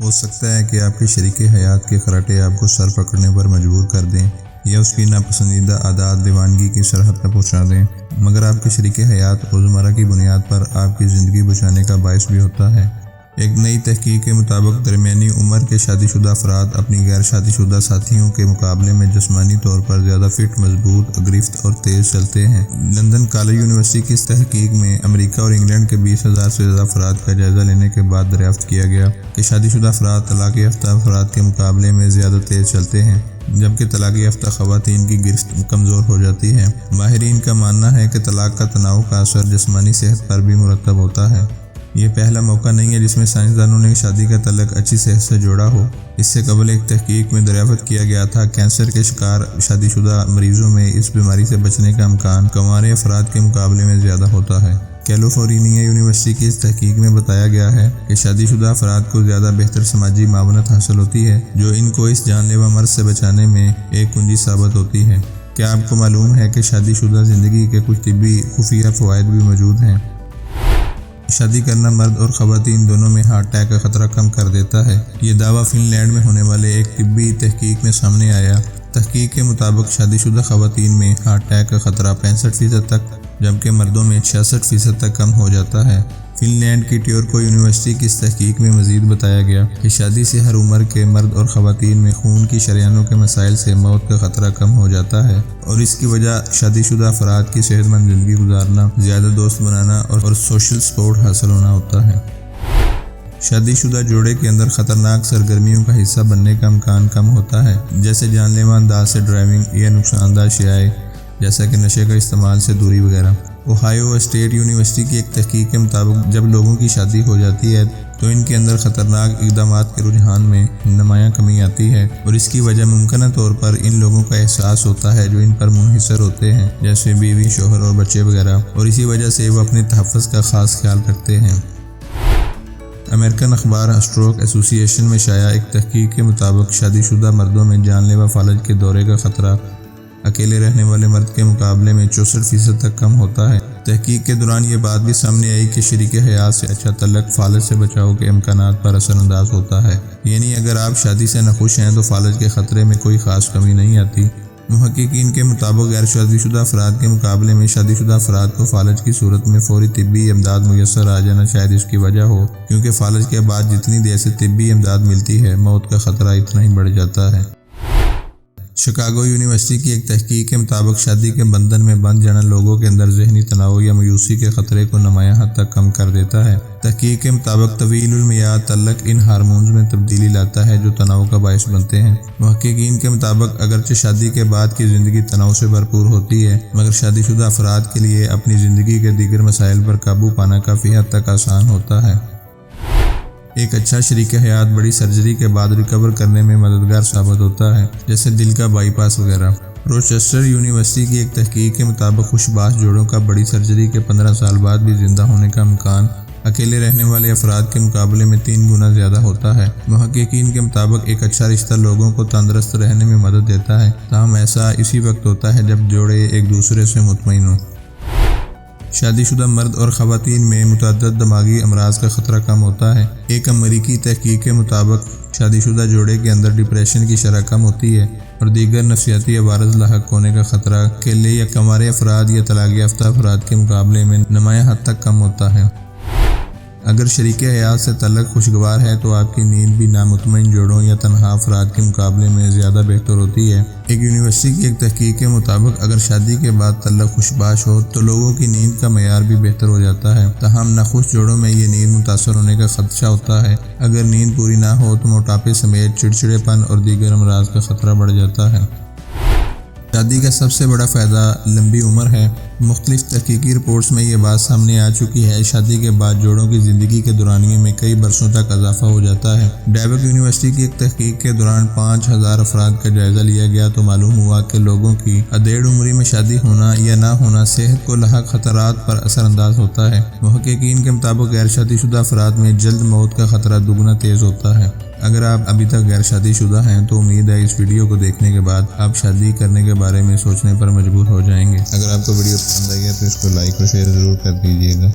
ہو سکتا ہے کہ آپ کے شریک حیات کے خراٹے آپ کو سر پکڑنے پر مجبور کر دیں یا اس کی ناپسندیدہ عادات دیوانگی کی سرحد تک پہنچا دیں، مگر آپ کے شریک حیات روزمرہ کی بنیاد پر آپ کی زندگی بچانے کا باعث بھی ہوتا ہے۔ ایک نئی تحقیق کے مطابق درمیانی عمر کے شادی شدہ افراد اپنی غیر شادی شدہ ساتھیوں کے مقابلے میں جسمانی طور پر زیادہ فٹ، مضبوط، گرفت اور تیز چلتے ہیں۔ لندن کالج یونیورسٹی کی اس تحقیق میں امریکہ اور انگلینڈ کے 20,000 سے زیادہ افراد کا جائزہ لینے کے بعد دریافت کیا گیا کہ شادی شدہ افراد طلاق یافتہ افراد کے مقابلے میں زیادہ تیز چلتے ہیں، جبکہ طلاق یافتہ خواتین کی گرفت کمزور ہو جاتی ہے۔ ماہرین کا ماننا ہے کہ طلاق کا تناؤ کا اثر جسمانی صحت پر بھی مرتب ہوتا ہے۔ یہ پہلا موقع نہیں ہے جس میں سائنسدانوں نے شادی کا تعلق اچھی صحت سے جوڑا ہو۔ اس سے قبل ایک تحقیق میں دریافت کیا گیا تھا کینسر کے شکار شادی شدہ مریضوں میں اس بیماری سے بچنے کا امکان کنوارے افراد کے مقابلے میں زیادہ ہوتا ہے۔ کیلیفورنیا یونیورسٹی کی اس تحقیق میں بتایا گیا ہے کہ شادی شدہ افراد کو زیادہ بہتر سماجی معاونت حاصل ہوتی ہے، جو ان کو اس جان لیوا مرض سے بچانے میں ایک کنجی ثابت ہوتی ہے۔ کیا آپ کو معلوم ہے کہ شادی شدہ زندگی کے کچھ طبی خفیہ فوائد بھی موجود ہیں؟ شادی کرنا مرد اور خواتین دونوں میں ہارٹ اٹیک کا خطرہ کم کر دیتا ہے۔ یہ دعویٰ فن لینڈ میں ہونے والے ایک طبی تحقیق میں سامنے آیا۔ تحقیق کے مطابق شادی شدہ خواتین میں ہارٹ اٹیک کا خطرہ 65% تک، جبکہ مردوں میں 66% تک کم ہو جاتا ہے۔ فن لینڈ کی ٹیورکو یونیورسٹی کی اس تحقیق میں مزید بتایا گیا کہ شادی سے ہر عمر کے مرد اور خواتین میں خون کی شریانوں کے مسائل سے موت کا خطرہ کم ہو جاتا ہے، اور اس کی وجہ شادی شدہ افراد کی صحت مند زندگی گزارنا، زیادہ دوست بنانا اور سوشل سپورٹ حاصل ہونا ہوتا ہے۔ شادی شدہ جوڑے کے اندر خطرناک سرگرمیوں کا حصہ بننے کا امکان کم ہوتا ہے، جیسے جان لیوا انداز سے ڈرائیونگ یا نقصان دہ اشیاء جیسا کہ نشے کا استعمال سے دوری وغیرہ۔ اوہایو اسٹیٹ یونیورسٹی کی ایک تحقیق کے مطابق جب لوگوں کی شادی ہو جاتی ہے تو ان کے اندر خطرناک اقدامات کے رجحان میں نمایاں کمی آتی ہے، اور اس کی وجہ ممکنہ طور پر ان لوگوں کا احساس ہوتا ہے جو ان پر منحصر ہوتے ہیں، جیسے بیوی، شوہر اور بچے وغیرہ، اور اسی وجہ سے وہ اپنے تحفظ کا خاص خیال رکھتے ہیں۔ امریکن اخبار اسٹروک ایسوسی ایشن میں شائع ایک تحقیق کے مطابق شادی شدہ مردوں میں جان لیوا فالج کے دورے کا خطرہ اکیلے رہنے والے مرد کے مقابلے میں 64% تک کم ہوتا ہے۔ تحقیق کے دوران یہ بات بھی سامنے آئی کہ شریک حیات سے اچھا تعلق فالج سے بچاؤ کے امکانات پر اثر انداز ہوتا ہے، یعنی اگر آپ شادی سے ناخوش ہیں تو فالج کے خطرے میں کوئی خاص کمی نہیں آتی۔ محققین کے مطابق غیر شادی شدہ افراد کے مقابلے میں شادی شدہ افراد کو فالج کی صورت میں فوری طبی امداد میسر آ جانا شاید اس کی وجہ ہو، کیونکہ فالج کے بعد جتنی دیر سے طبی امداد ملتی ہے موت کا خطرہ اتنا ہی بڑھ جاتا ہے۔ شکاگو یونیورسٹی کی ایک تحقیق کے مطابق شادی کے بندھن میں بندھ جانا لوگوں کے اندر ذہنی تناؤ یا مایوسی کے خطرے کو نمایاں حد تک کم کر دیتا ہے۔ تحقیق کے مطابق طویل المیعاد تعلق ان ہارمونز میں تبدیلی لاتا ہے جو تناؤ کا باعث بنتے ہیں۔ محققین کے مطابق اگرچہ شادی کے بعد کی زندگی تناؤ سے بھرپور ہوتی ہے، مگر شادی شدہ افراد کے لیے اپنی زندگی کے دیگر مسائل پر قابو پانا کافی حد تک آسان ہوتا ہے۔ ایک اچھا شریک حیات بڑی سرجری کے بعد ریکور کرنے میں مددگار ثابت ہوتا ہے، جیسے دل کا بائی پاس وغیرہ۔ روچسٹر یونیورسٹی کی ایک تحقیق کے مطابق خوش باش جوڑوں کا بڑی سرجری کے 15 سال بعد بھی زندہ ہونے کا امکان اکیلے رہنے والے افراد کے مقابلے میں 3 گنا زیادہ ہوتا ہے۔ محققین کے مطابق ایک اچھا رشتہ لوگوں کو تندرست رہنے میں مدد دیتا ہے، تاہم ایسا اسی وقت ہوتا ہے جب جوڑے ایک دوسرے سے مطمئن ہوں۔ شادی شدہ مرد اور خواتین میں متعدد دماغی امراض کا خطرہ کم ہوتا ہے۔ ایک امریکی تحقیق کے مطابق شادی شدہ جوڑے کے اندر ڈپریشن کی شرح کم ہوتی ہے، اور دیگر نفسیاتی عوارض لاحق ہونے کا خطرہ اکیلے یا کنوارے افراد یا طلاق یافتہ افراد کے مقابلے میں نمایاں حد تک کم ہوتا ہے۔ اگر شریک حیات سے تعلق خوشگوار ہے تو آپ کی نیند بھی نامطمئن جوڑوں یا تنہا افراد کے مقابلے میں زیادہ بہتر ہوتی ہے۔ ایک یونیورسٹی کی ایک تحقیق کے مطابق اگر شادی کے بعد تعلق خوشباش ہو تو لوگوں کی نیند کا معیار بھی بہتر ہو جاتا ہے، تاہم ناخوش جوڑوں میں یہ نیند متاثر ہونے کا خدشہ ہوتا ہے۔ اگر نیند پوری نہ ہو تو موٹاپے سمیت چڑچڑے پن اور دیگر امراض کا خطرہ بڑھ جاتا ہے۔ شادی کا سب سے بڑا فائدہ لمبی عمر ہے۔ مختلف تحقیقی رپورٹس میں یہ بات سامنے آ چکی ہے، شادی کے بعد جوڑوں کی زندگی کے دورانیے میں کئی برسوں تک اضافہ ہو جاتا ہے۔ ڈیوک یونیورسٹی کی ایک تحقیق کے دوران 5,000 افراد کا جائزہ لیا گیا تو معلوم ہوا کہ لوگوں کی ادھیڑ عمری میں شادی ہونا یا نہ ہونا صحت کو لاحق خطرات پر اثر انداز ہوتا ہے۔ محققین کے مطابق غیر شادی شدہ افراد میں جلد موت کا خطرہ دوگنا تیز ہوتا ہے۔ اگر آپ ابھی تک غیر شادی شدہ ہیں تو امید ہے اس ویڈیو کو دیکھنے کے بعد آپ شادی کرنے کے بارے میں سوچنے پر مجبور ہو جائیں گے۔ اگر آپ کو ویڈیو پسند آئی ہے تو اس کو لائک اور شیئر ضرور کر دیجیے گا۔